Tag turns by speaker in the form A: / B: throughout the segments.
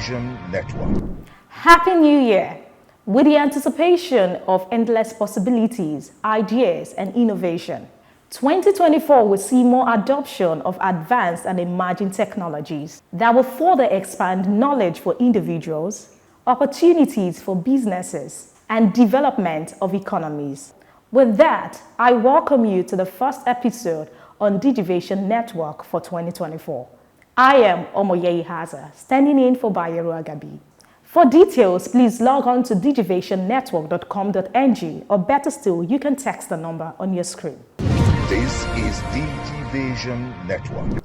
A: Digivation Network.
B: Happy New Year! With the anticipation of endless possibilities, ideas, and innovation, 2024 will see more adoption of advanced and emerging technologies that will further expand knowledge for individuals, opportunities for businesses, and development of economies. With that, I welcome you to the first episode on Digivation Network for 2024. I am Omoyei Haza, standing in for Bayero Agabi. For details, please log on to digivationnetwork.com.ng, or better still, you can text the number on your screen.
A: This is Digivation Network.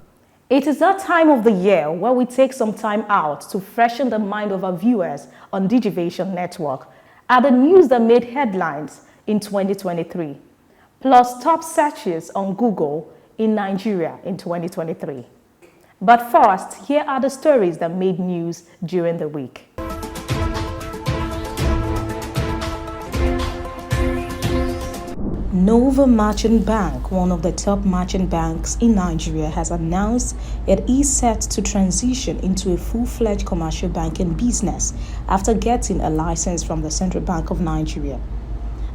B: It is that time of the year where we take some time out to freshen the mind of our viewers on Digivation Network at the news that made headlines in 2023, plus top searches on Google in Nigeria in 2023. But first, here are the stories that made news during the week. Nova Merchant Bank, one of the top merchant banks in Nigeria, has announced it is set to transition into a full-fledged commercial banking business after getting a license from the Central Bank of Nigeria.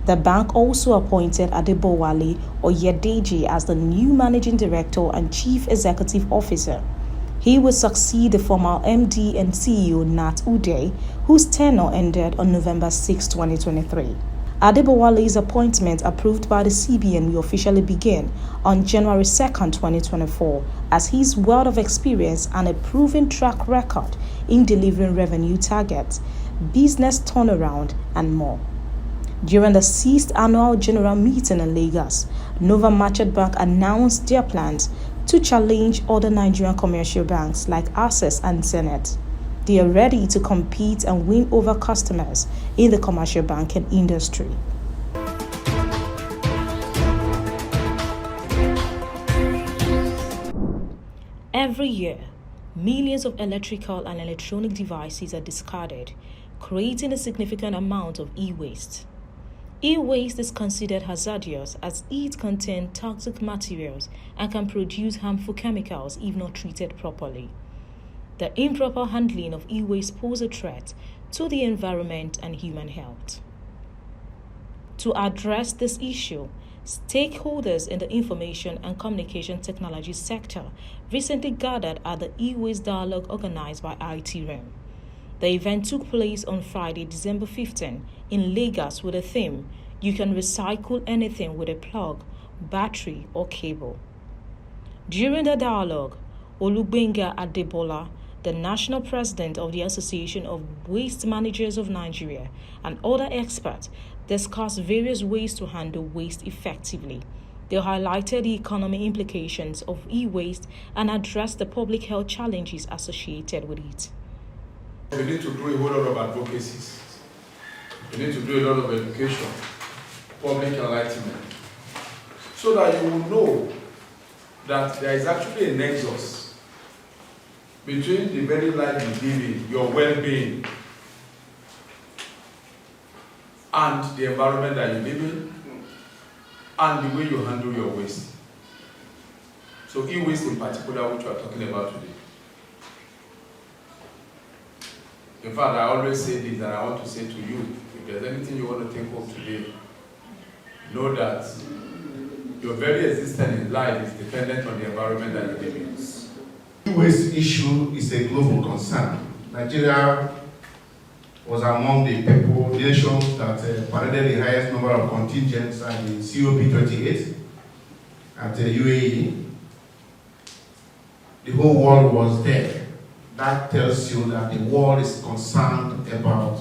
B: The bank also appointed Adebowale Oyedeji as the new managing director and chief executive officer. He will succeed the former MD and CEO Nat Uday, whose tenure ended on November 6, 2023. Adebowale's appointment, approved by the CBN, will officially begin on January 2, 2024, as his wealth of experience and a proven track record in delivering revenue targets, business turnaround, and more. During the 6th annual general meeting in Lagos, Nova Merchant Bank announced their plans to challenge other Nigerian commercial banks like Access and Zenith. They are ready to compete and win over customers in the commercial banking industry. Every year, millions of electrical and electronic devices are discarded, creating a significant amount of e-waste. E-waste is considered hazardous as it contains toxic materials and can produce harmful chemicals if not treated properly. The improper handling of e-waste poses a threat to the environment and human health. To address this issue, stakeholders in the information and communication technology sector recently gathered at the e-waste dialogue organized by ITREM. The event took place on Friday, December 15, in Lagos with a theme, "You can recycle anything with a plug, battery, or cable." During the dialogue, Olugbenga Adebola, the national president of the Association of Waste Managers of Nigeria, and other experts discussed various ways to handle waste effectively. They highlighted the economic implications of e-waste and addressed the public health challenges associated with it.
C: We need to do a whole lot of advocacies. We need to do a lot of education, public enlightenment, so that you will know that there is actually a nexus between the very life you live in, your well-being, and the environment that you live in, and the way you handle your waste. So e-waste in particular, which we are talking about today. In fact, I always say this, and I want to say to you, if there's anything you want to take home today, know that your very existence in life is dependent on the environment that you live in.
D: The waste issue is a global concern. Nigeria was among the nations that paraded the highest number of contingents at the COP28 at the UAE. The whole world was there. That tells you that the world is concerned about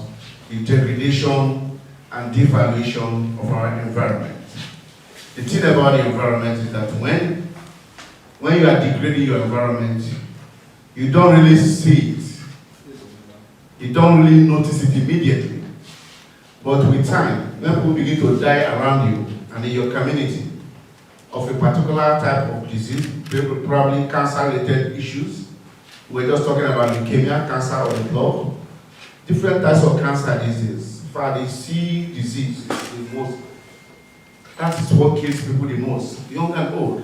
D: the degradation and devaluation of our environment. The thing about the environment is that when you are degrading your environment, you don't really see it. You don't really notice it immediately. But with time, when people begin to die around you and in your community of a particular type of disease, probably cancer-related issues, we're just talking about leukemia, cancer of the blood, different types of cancer diseases. In fact, the C disease is the most, that is what kills people the most, young and old.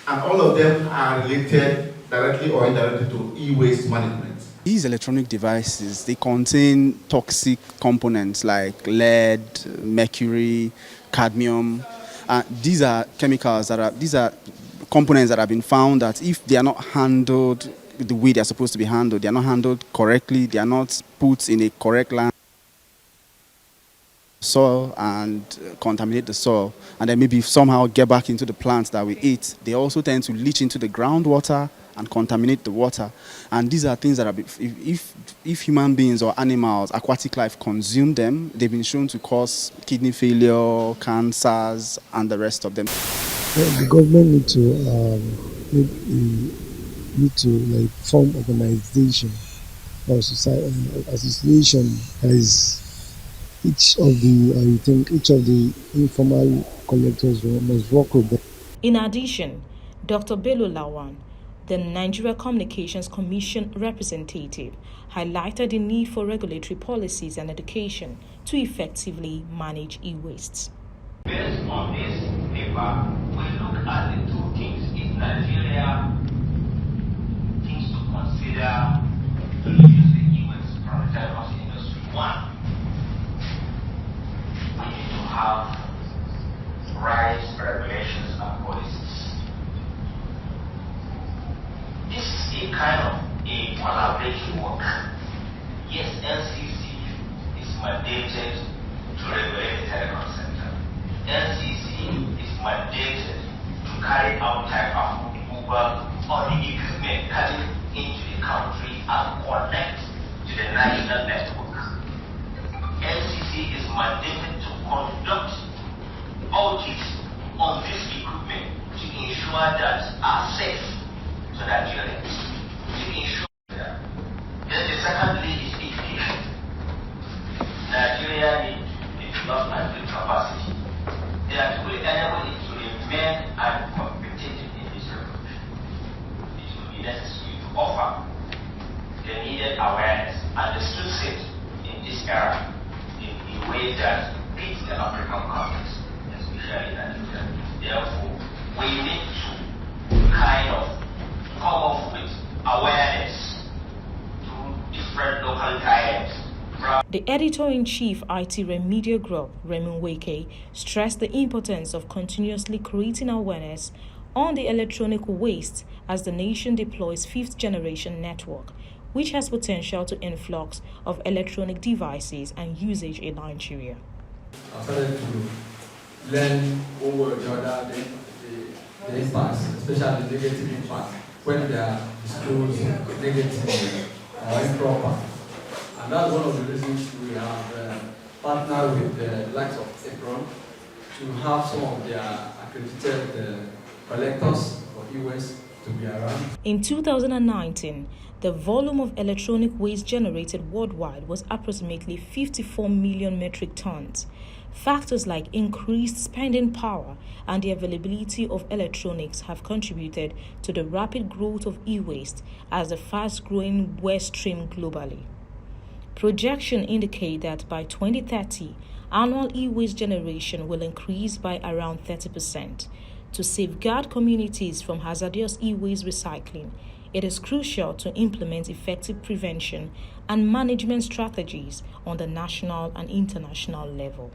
D: And all of them are related directly or indirectly to e-waste management.
E: These electronic devices, they contain toxic components like lead, mercury, cadmium. These are components that have been found that if they are not handled the way they are supposed to be handled, they are not handled correctly, they are not put in a correct land, soil, and contaminate the soil, and then maybe somehow get back into the plants that we eat. They also tend to leach into the groundwater and contaminate the water. And these are things that if human beings or animals, aquatic life, consume them, they've been shown to cause kidney failure, cancers, and the rest of them.
F: The government need to like form organization or society association as each of the informal collectors must work with them.
B: In addition, Dr. Bello Lawan, the Nigeria Communications Commission representative, highlighted the need for regulatory policies and education to effectively manage e-wastes.
G: Based on this paper, we look at the two things. If Nigeria things to consider to reduce the e-waste from the telecom industry. One, we need to have right regulations and policies. This is a kind of a collaborative work. Yes, NCC is mandated to regulate the telecom sector. NCC is mandated to carry out type of removal on the equipment coming into the country and connect to the national network. NCC is mandated to conduct audits on this equipment to ensure that are safe to Nigerians. To ensure that. Then the secondly is education. Nigeria needs development with capacity that will enable it to remain and competitive in this revolution. It will be necessary to offer the needed awareness and the skill set in this era in a way that fits the African context, especially Nigeria. Therefore, we need to kind of come up with awareness through different local diets.
B: The editor-in-chief IT Media Group, Raymond Wake, stressed the importance of continuously creating awareness on the electronic waste as the nation deploys fifth-generation network, which has potential to influx of electronic devices and usage in Nigeria.
C: I started to learn over the other the impacts, especially the negative impact, when they are disclosed negatively or improper. And that's one of the reasons we have partnered with the likes of Ekron to have some of their accredited collectors for e-waste to be around.
B: In 2019, the volume of electronic waste generated worldwide was approximately 54 million metric tons. Factors like increased spending power and the availability of electronics have contributed to the rapid growth of e-waste as the fast-growing waste stream globally. Projections indicate that by 2030, annual e-waste generation will increase by around 30%. To safeguard communities from hazardous e-waste recycling, it is crucial to implement effective prevention and management strategies on the national and international level.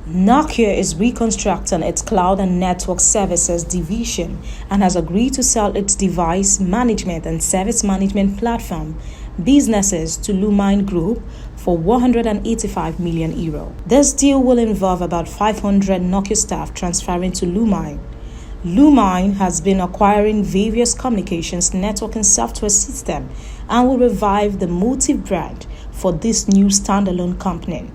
B: Nokia is reconstructing its cloud and network services division and has agreed to sell its device management and service management platform businesses to Lumine Group for €185 million. This deal will involve about 500 Nokia staff transferring to Lumine. Lumine has been acquiring various communications networking software systems and will revive the Motive brand for this new standalone company.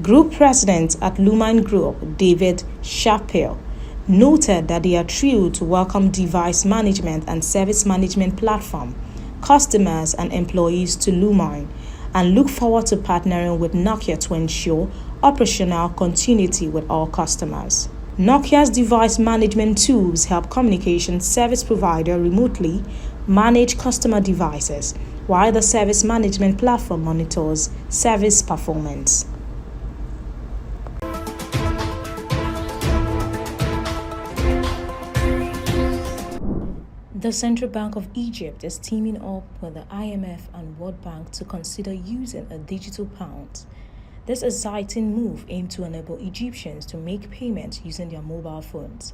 B: Group President at Lumine Group, David Chappell, noted that they are thrilled to welcome device management and service management platform, customers and employees to Lumine, and look forward to partnering with Nokia to ensure operational continuity with all customers. Nokia's device management tools help communication service provider remotely manage customer devices, while the service management platform monitors service performance. The Central Bank of Egypt is teaming up with the IMF and World Bank to consider using a digital pound. This exciting move aims to enable Egyptians to make payments using their mobile phones.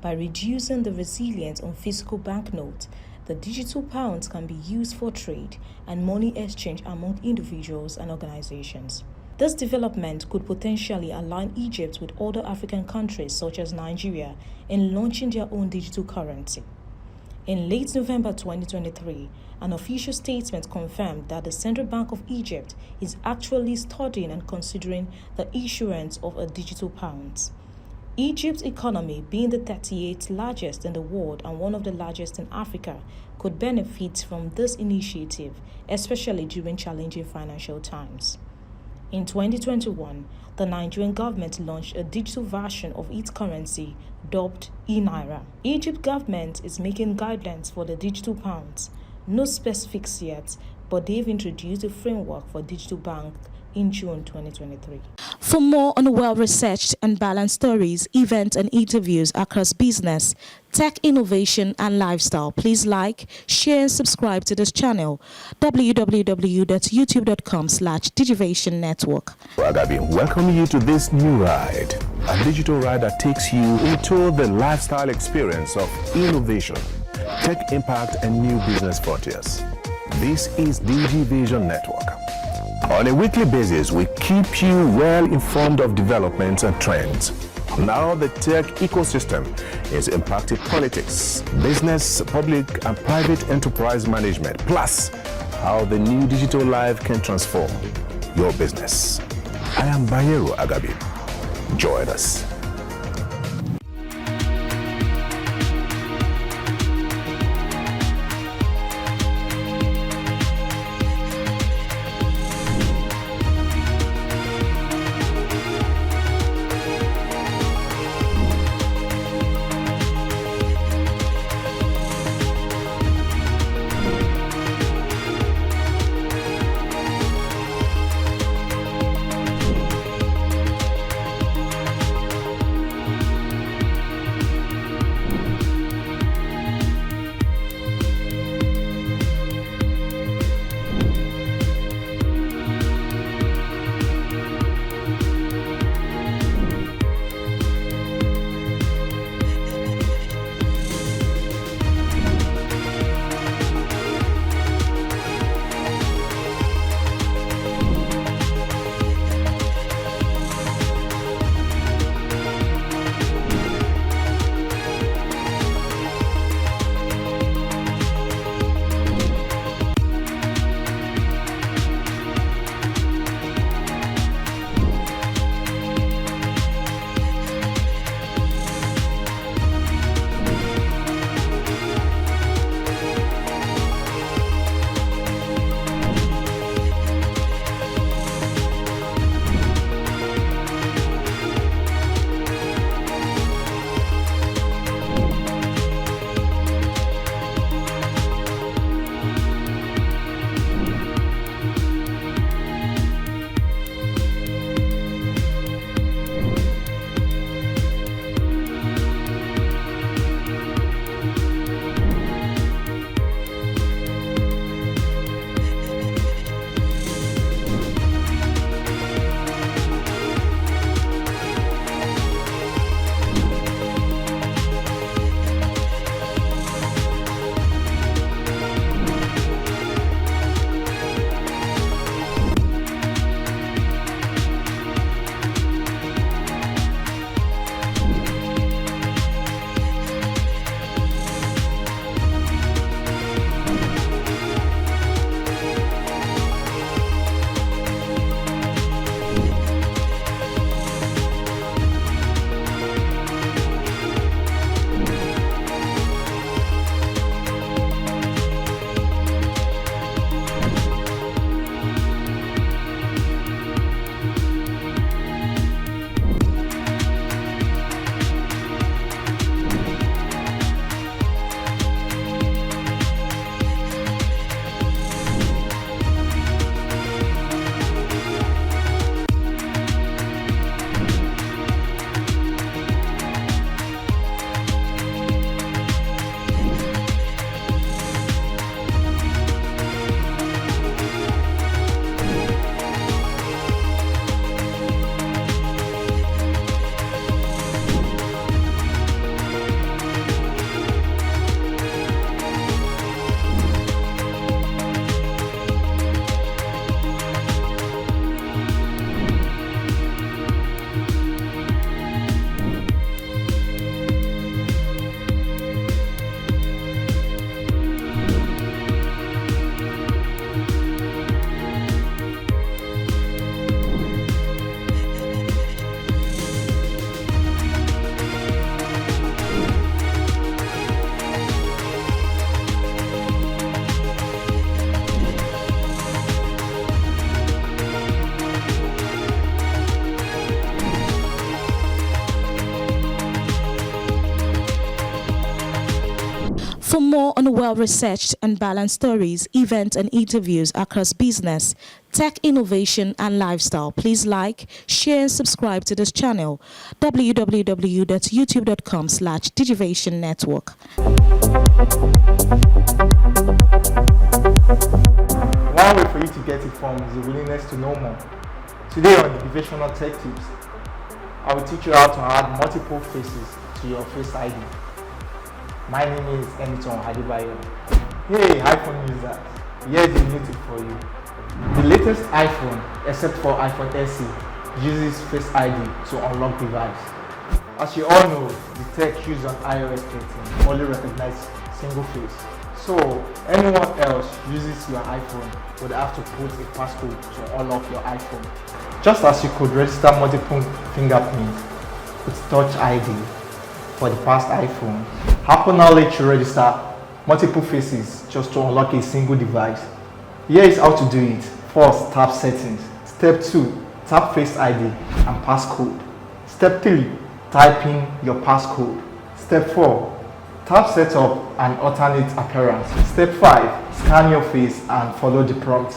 B: By reducing the reliance on physical banknotes, the digital pounds can be used for trade and money exchange among individuals and organizations. This development could potentially align Egypt with other African countries such as Nigeria in launching their own digital currency. In late November 2023, an official statement confirmed that the Central Bank of Egypt is actually studying and considering the issuance of a digital pound. Egypt's economy, being the 38th largest in the world and one of the largest in Africa, could benefit from this initiative, especially during challenging financial times. In 2021, the Nigerian government launched a digital version of its currency dubbed e-Naira. Egypt government is making guidelines for the digital pounds. No specifics yet, but they've introduced a framework for digital bank in June 2023.
H: For more on well-researched and balanced stories, events and interviews across business, tech innovation and lifestyle, please like, share and subscribe to this channel, www.youtube.com/Digivation Network.
I: Agabi, welcome you to this new ride, a digital ride that takes you into the lifestyle experience of innovation, tech impact and new business frontiers. This is Digivation Network. On a weekly basis, we keep you well informed of developments and trends. Now the tech ecosystem is impacting politics, business, public and private enterprise management, plus how the new digital life can transform your business. I am Bayero Agabi. Join us.
H: For more on well-researched and balanced stories, events and interviews across business, tech innovation and lifestyle, please like, share and subscribe to this channel, www.youtube.com/Digivation Network.
J: One way for you to get informed is the willingness to know more. Today on Digivation On Tech Tips, I will teach you how to add multiple faces to your Face ID. My name is Emiton Hadibayo. Hey iPhone users, here's a new tip for you. The latest iPhone, except for iPhone SE, uses Face ID to unlock device. As you all know, the tech used on iOS 13 only recognizes single face. So anyone else uses your iPhone would have to put a passcode to unlock your iPhone. Just as you could register multiple fingerprints with Touch ID for the past iPhone, Apple now lets you register multiple faces just to unlock a single device. Here is how to do it. First, tap Settings. Step 2, tap Face ID and passcode. Step 3, type in your passcode. Step 4, tap Setup and alternate appearance. Step 5, scan your face and follow the prompt.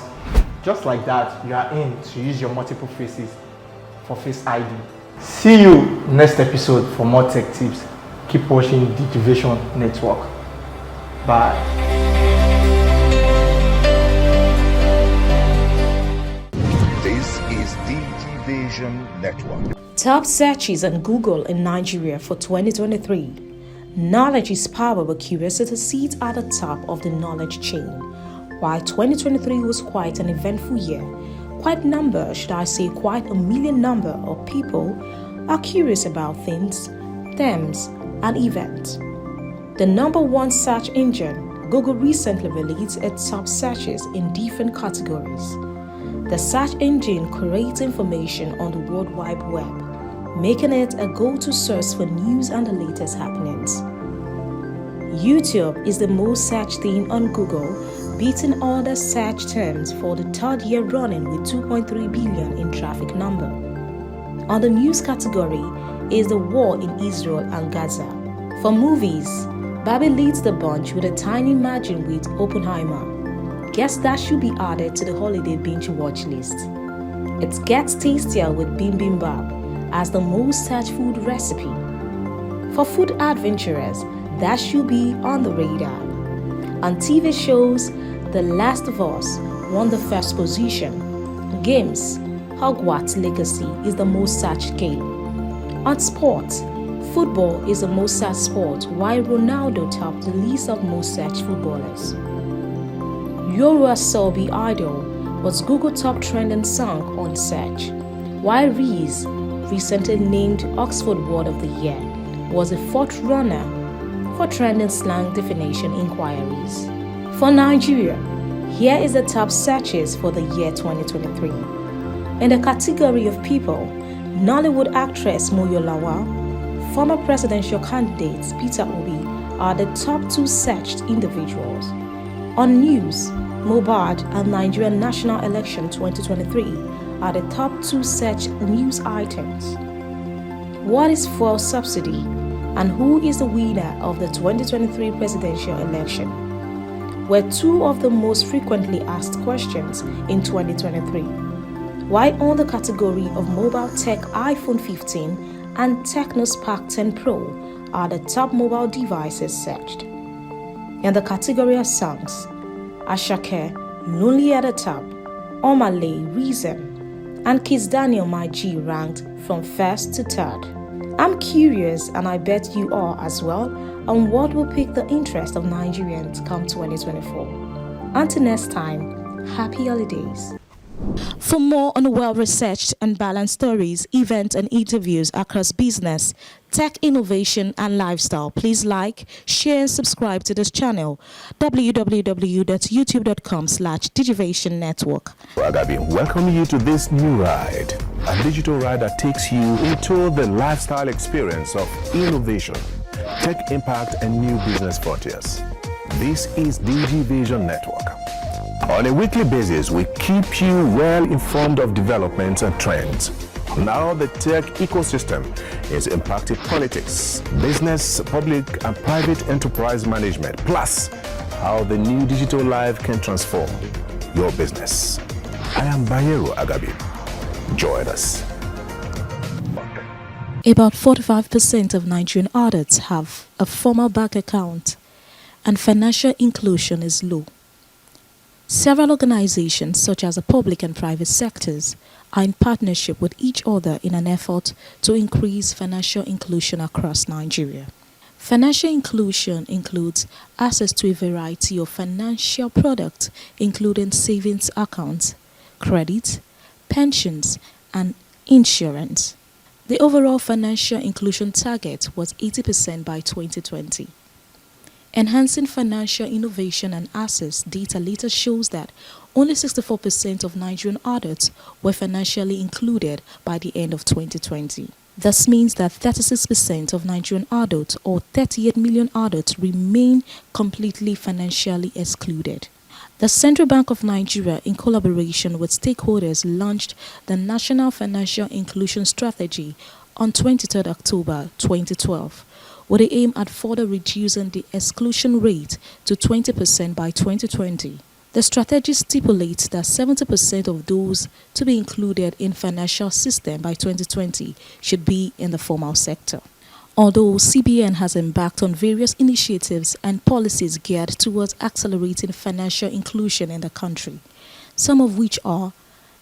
J: Just like that, you are in to use your multiple faces for Face ID. See you next episode for more tech tips. Keep watching the Digivation Network. Bye.
A: This is Digivation Network.
B: Top searches on Google in Nigeria for 2023. Knowledge is power, but curiosity sits at the top of the knowledge chain. While 2023 was quite an eventful year, quite a million number of people are curious about things, themes, and events. The number one search engine, Google, recently released its top searches in different categories. The search engine curates information on the World Wide Web, making it a go-to source for news and the latest happenings. YouTube is the most searched thing on Google, beating other search terms for the third year running with 2.3 billion in traffic number. On the news category is the war in Israel and Gaza. For movies, Barbie leads the bunch with a tiny margin with Oppenheimer. Guess that should be added to the holiday binge watch list. It gets tastier with bibimbap as the most searched food recipe. For food adventurers, that should be on the radar. On TV shows, The Last of Us won the first position. Games, Hogwarts Legacy is the most searched game. On sports, football is the most searched sport, while Ronaldo topped the list of most searched footballers. Yoruba Sobi Idol was Google top trending song on search, while Reese, recently named Oxford Word of the Year, was a fourth runner for trending slang definition inquiries. For Nigeria, here is the top searches for the year 2023. In the category of people, Nollywood actress Moyo Lawal, former presidential candidate Peter Obi are the top two searched individuals. On news, Mohbad and Nigerian National Election 2023 are the top two searched news items. What is fuel subsidy and who is the winner of the 2023 presidential election were two of the most frequently asked questions in 2023. While on the category of mobile tech, iPhone 15 and Tecno Spark 10 Pro are the top mobile devices searched. In the category of songs, Ashake, Lonely at the Top, Omale, Reason, and Kiss Daniel My G ranked from first to third. I'm curious, and I bet you are as well, on what will pique the interest of Nigerians come 2024. Until next time, happy holidays.
H: For more on well-researched and balanced stories, events and interviews across business, tech innovation and lifestyle, please like, share and subscribe to this channel, www.youtube.com/Digivation Network.
I: Agabi, welcoming you to this new ride, a digital ride that takes you into the lifestyle experience of innovation, tech impact and new business frontiers. This is Digivation Network. On a weekly basis, we keep you well informed of developments and trends. Now the tech ecosystem is impacting politics, business, public and private enterprise management, plus how the new digital life can transform your business. I am Bayero Agabi. Join us.
H: About 45% of Nigerian adults have a formal bank account, and financial inclusion is low. Several organizations, such as the public and private sectors, are in partnership with each other in an effort to increase financial inclusion across Nigeria. Financial inclusion includes access to a variety of financial products, including savings accounts, credit, pensions, and insurance. The overall financial inclusion target was 80% by 2020. Enhancing financial innovation and access data later shows that only 64% of Nigerian adults were financially included by the end of 2020. This means that 36% of Nigerian adults, or 38 million adults, remain completely financially excluded. The Central Bank of Nigeria, in collaboration with stakeholders, launched the National Financial Inclusion Strategy on 23 October 2012, with the aim at further reducing the exclusion rate to 20% by 2020. The strategy stipulates that 70% of those to be included in financial system by 2020 should be in the formal sector. Although CBN has embarked on various initiatives and policies geared towards accelerating financial inclusion in the country, some of which are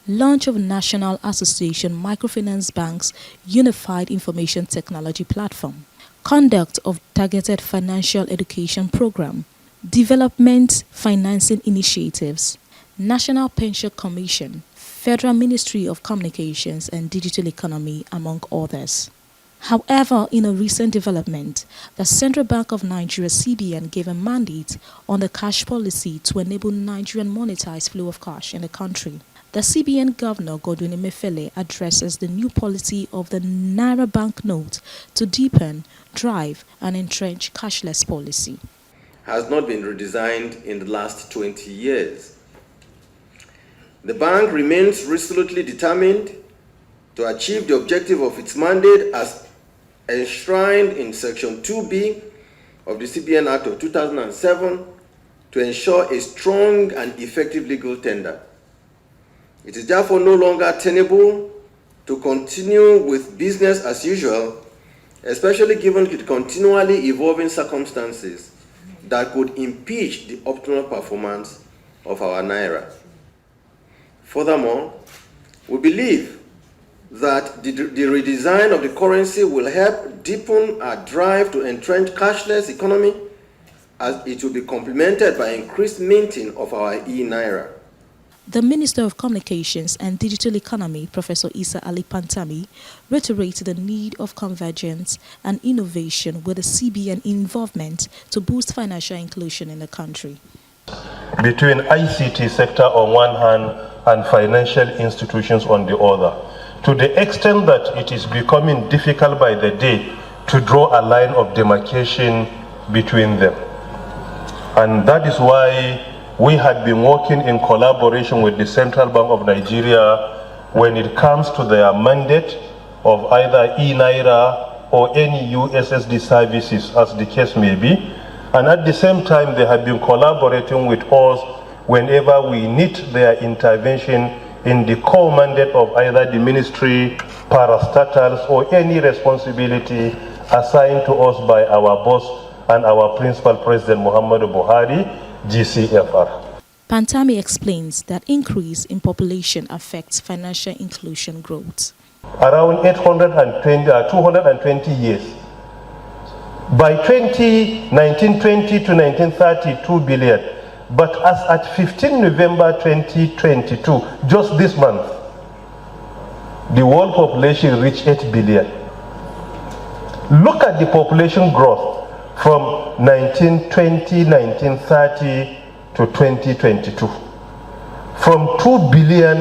H: launch of National Association Microfinance Banks Unified Information Technology Platform, conduct of targeted financial education program, development financing initiatives, National Pension Commission, Federal Ministry of Communications and Digital Economy, among others. However, in a recent development, the Central Bank of Nigeria (CBN) gave a mandate on the cash policy to enable Nigerian monetized flow of cash in the country. The CBN Governor Godwin Emefiele addresses the new policy of the Naira banknote to deepen, drive, and entrench cashless policy.
K: Has not been redesigned in the last 20 years. The bank remains resolutely determined to achieve the objective of its mandate as enshrined in Section 2B of the CBN Act of 2007 to ensure a strong and effective legal tender. It is therefore no longer tenable to continue with business as usual, especially given the continually evolving circumstances that could impeach the optimal performance of our Naira. Furthermore, we believe that the redesign of the currency will help deepen our drive to entrench cashless economy, as it will be complemented by increased minting of our e-Naira.
H: The Minister of Communications and Digital Economy, Professor Isa Ali Pantami, reiterated the need of convergence and innovation with the CBN involvement to boost financial inclusion in the country.
L: Between ICT sector on one hand and financial institutions on the other, to the extent that it is becoming difficult by the day to draw a line of demarcation between them. And that is why we had been working in collaboration with the Central Bank of Nigeria when it comes to their mandate of either e-Naira or any USSD services, as the case may be. And at the same time, they have been collaborating with us whenever we need their intervention in the core mandate of either the ministry, parastatals, or any responsibility assigned to us by our boss and our principal president, Muhammadu Buhari, GCFR.
H: Pantami explains that increase in population affects financial inclusion growth.
L: Around 220 years. By 1920 to 1930, 2 billion. But as at 15 November 2022, just this month, the world population reached 8 billion. Look at the population growth from 1920, 1930 to 2022. From 2 billion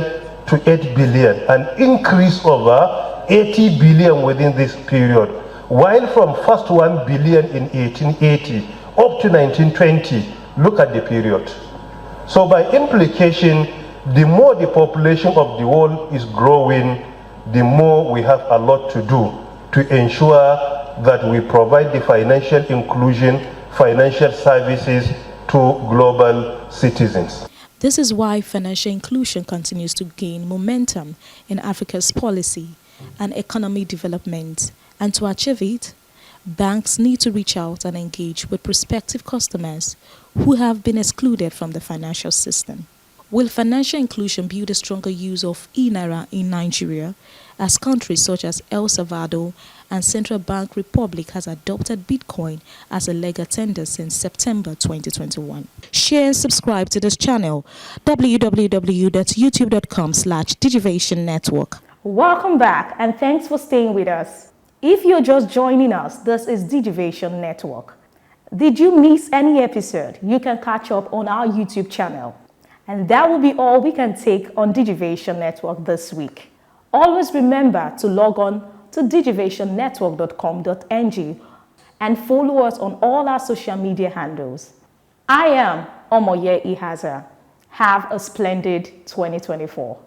L: to 8 billion, an increase over 80 billion within this period. While from first 1 billion in 1880 up to 1920, look at the period. So by implication, the more the population of the world is growing, the more we have a lot to do to ensure that we provide the financial inclusion, financial services to global citizens.
H: This is why financial inclusion continues to gain momentum in Africa's policy and economic development. And to achieve it, banks need to reach out and engage with prospective customers who have been excluded from the financial system. Will financial inclusion build a stronger use of e-naira in Nigeria, as countries such as El Salvador and Central Bank Republic has adopted Bitcoin as a legal tender since September 2021? Share and subscribe to this channel, www.youtube.com/Digivation Network.
B: Welcome back and thanks for staying with us. If you're just joining us, this is Digivation Network. Did you miss any episode? You can catch up on our YouTube channel. And that will be all we can take on Digivation Network this week. Always remember to log on to digivationnetwork.com.ng and follow us on all our social media handles. I am Omoye Ihaza. Have a splendid 2024.